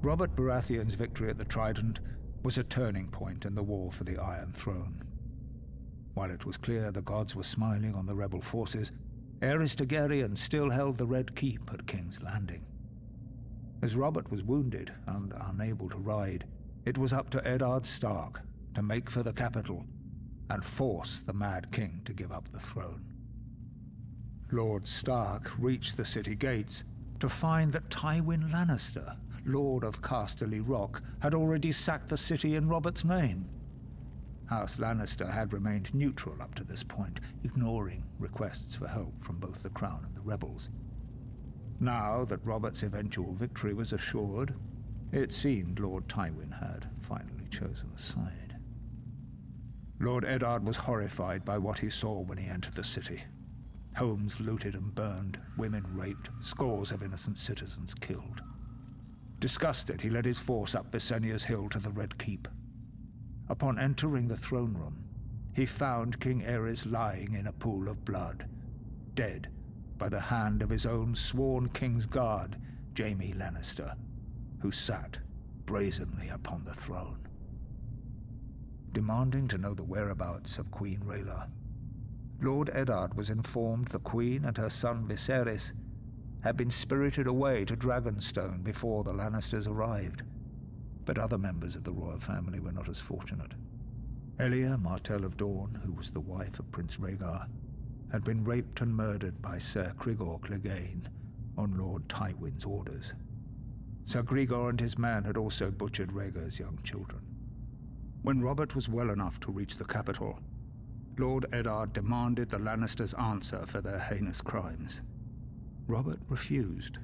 Robert Baratheon's victory at the Trident was a turning point in the war for the Iron Throne. While it was clear the gods were smiling on the rebel forces, Aerys Targaryen still held the Red Keep at King's Landing. As Robert was wounded and unable to ride, it was up to Eddard Stark to make for the capital and force the Mad King to give up the throne. Lord Stark reached the city gates to find that Tywin Lannister, Lord of Casterly Rock, had already sacked the city in Robert's name. House Lannister had remained neutral up to this point, ignoring requests for help from both the Crown and the rebels. Now that Robert's eventual victory was assured, it seemed Lord Tywin had finally chosen a side. Lord Eddard was horrified by what he saw when he entered the city. Homes looted and burned, women raped, scores of innocent citizens killed. Disgusted, he led his force up Visenya's hill to the Red Keep. Upon entering the throne room, he found King Aerys lying in a pool of blood, dead by the hand of his own sworn King's Guard, Jaime Lannister, who sat brazenly upon the throne. Demanding to know the whereabouts of Queen Rhaella, Lord Eddard was informed the Queen and her son Viserys had been spirited away to Dragonstone before the Lannisters arrived. But other members of the royal family were not as fortunate. Elia Martell of Dorne, who was the wife of Prince Rhaegar, had been raped and murdered by Ser Cregor Clegane on Lord Tywin's orders. Ser Gregor and his men had also butchered Rhaegar's young children. When Robert was well enough to reach the capital, Lord Eddard demanded the Lannisters answer for their heinous crimes. Robert refused,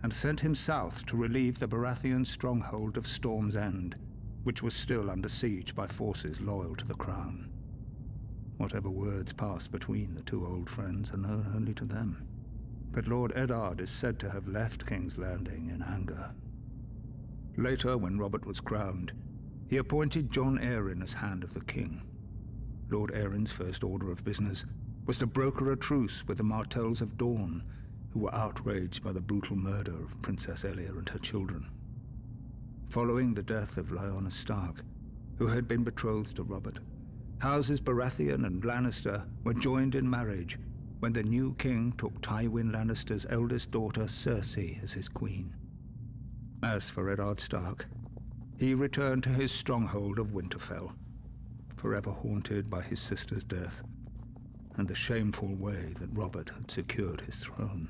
and sent him south to relieve the Baratheon stronghold of Storm's End, which was still under siege by forces loyal to the Crown. Whatever words passed between the two old friends are known only to them, but Lord Eddard is said to have left King's Landing in anger. Later, when Robert was crowned, he appointed Jon Arryn as Hand of the King. Lord Arryn's first order of business was to broker a truce with the Martells of Dorne, who were outraged by the brutal murder of Princess Elia and her children. Following the death of Lyanna Stark, who had been betrothed to Robert, Houses Baratheon and Lannister were joined in marriage when the new king took Tywin Lannister's eldest daughter Cersei as his queen. As for Eddard Stark, he returned to his stronghold of Winterfell, forever haunted by his sister's death and the shameful way that Robert had secured his throne.